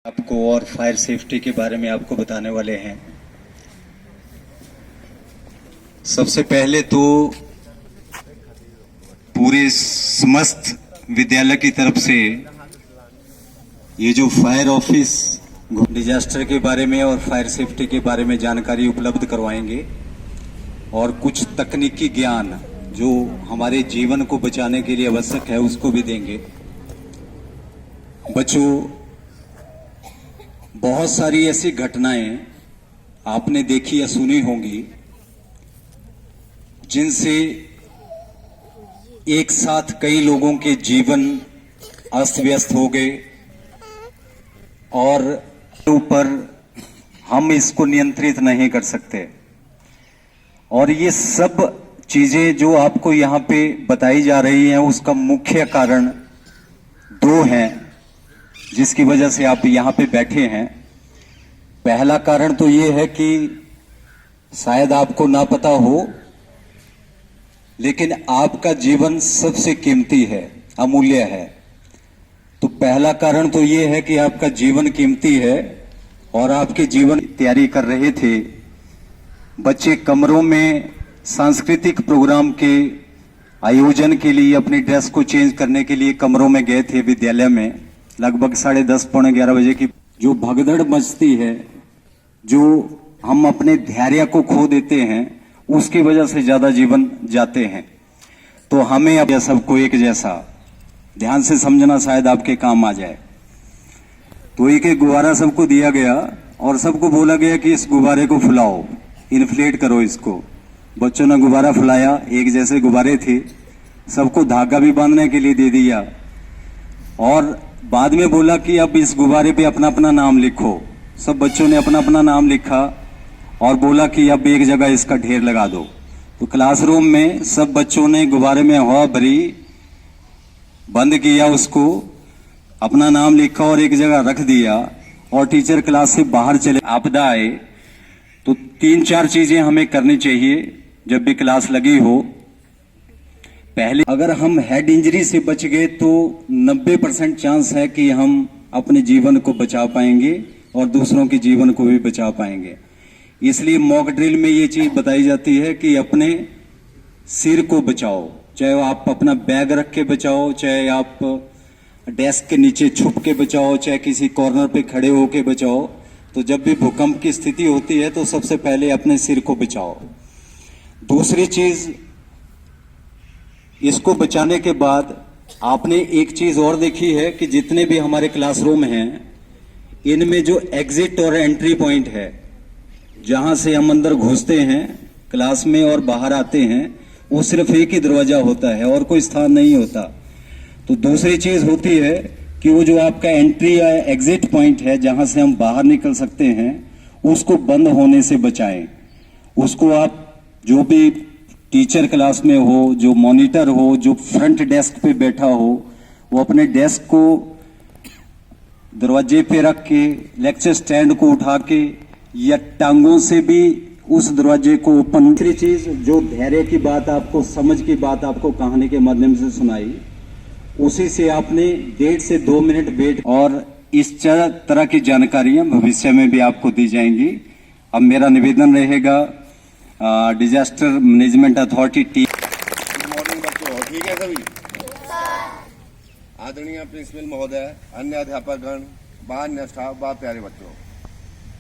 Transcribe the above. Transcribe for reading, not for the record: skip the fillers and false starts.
आपको और fire safety के बारे में आपको बताने वाले हैं। सबसे पहले तो पूरे समस्त विद्यालय की तरफ से ये जो फायर ऑफिस डिजास्टर के बारे में और फायर सेफ्टी के बारे में जानकारी उपलब्ध करवाएंगे और कुछ तकनीकी ज्ञान जो हमारे जीवन को बचाने के लिए आवश्यक है उसको भी देंगे। बच्चों, बहुत सारी ऐसी घटनाएं आपने देखी या सुनी होंगी जिनसे एक साथ कई लोगों के जीवन अस्त व्यस्त हो गए और ऊपर हम इसको नियंत्रित नहीं कर सकते। और ये सब चीजें जो आपको यहाँ पे बताई जा रही हैं उसका मुख्य कारण दो हैं जिसकी वजह से आप यहाँ पे बैठे हैं। पहला कारण तो ये है कि शायद आपको ना पता हो, लेकिन आपका जीवन सबसे कीमती है, अमूल्य है। तो पहला कारण तो ये है कि आपका जीवन कीमती है और आपके जीवन की तैयारी कर रहे थे। बच्चे कमरों में सांस्कृतिक प्रोग्राम के आयोजन के लिए अपनी ड्रेस को चेंज करने के लिए कमरों में गए थे विद्यालय में। लगभग 10:30 पौने 11 बजे की जो भगदड़ मचती है, जो हम अपने धैर्य को खो देते हैं, उसकी वजह से ज्यादा जीवन जाते हैं। तो हमें अब सबको एक जैसा ध्यान से समझना शायद आपके काम आ जाए। तो एक गुब्बारा सबको दिया गया और सबको बोला गया कि इस गुब्बारे को फुलाओ, इन्फ्लेट करो इसको। बच्चों ने गुब्बारा फुलाया, एक जैसे गुब्बारे थे, सबको धागा भी बांधने के लिए दे दिया और बाद में बोला कि अब इस गुब्बारे पे अपना अपना नाम लिखो। सब बच्चों ने अपना अपना नाम लिखा और बोला कि अब एक जगह इसका ढेर लगा दो। तो क्लासरूम में सब बच्चों ने गुब्बारे में हवा भरी, बंद किया, उसको अपना नाम लिखा और एक जगह रख दिया और टीचर क्लास से बाहर चले। आपदा आए तो 3-4 चीजें हमें करनी चाहिए जब भी क्लास लगी हो। पहले, अगर हम हेड इंजरी से बच गए तो 90% चांस है कि हम अपने जीवन को बचा पाएंगे और दूसरों के जीवन को भी बचा पाएंगे। इसलिए मॉक ड्रिल में ये चीज बताई जाती है कि अपने सिर को बचाओ, चाहे आप अपना बैग रख के बचाओ, चाहे आप डेस्क के नीचे छुप के बचाओ, चाहे किसी कॉर्नर पे खड़े होके बचाओ। तो जब भी भूकंप की स्थिति होती है तो सबसे पहले अपने सिर को बचाओ। दूसरी चीज, इसको बचाने के बाद आपने एक चीज और देखी है कि जितने भी हमारे क्लासरूम हैं इनमें जो एग्जिट और एंट्री पॉइंट है, जहां से हम अंदर घुसते हैं क्लास में और बाहर आते हैं, वो सिर्फ एक ही दरवाजा होता है और कोई स्थान नहीं होता। तो दूसरी चीज होती है कि वो जो आपका एंट्री या एग्जिट पॉइंट है जहां से हम बाहर निकल सकते हैं, उसको बंद होने से बचाएं। उसको आप जो भी टीचर क्लास में हो, जो मॉनिटर हो, जो फ्रंट डेस्क पे बैठा हो, वो अपने डेस्क को दरवाजे पे रख के, लेक्चर स्टैंड को उठा के या टांगों से भी उस दरवाजे को ओपन। दूसरी चीज, जो धैर्य की बात आपको, समझ की बात आपको कहानी के माध्यम से सुनाई, उसी से आपने 1.5 से 2 मिनट वेट। और इस तरह की जानकारियां भविष्य में भी आपको दी जाएंगी। अब मेरा निवेदन रहेगा disaster management authority team. Good morning बच्चों, ठीक है सभी? आदरणीय प्रिंसिपल महोदय, अन्य अध्यापक गण, अन्य स्टाफ, प्यारे बच्चों,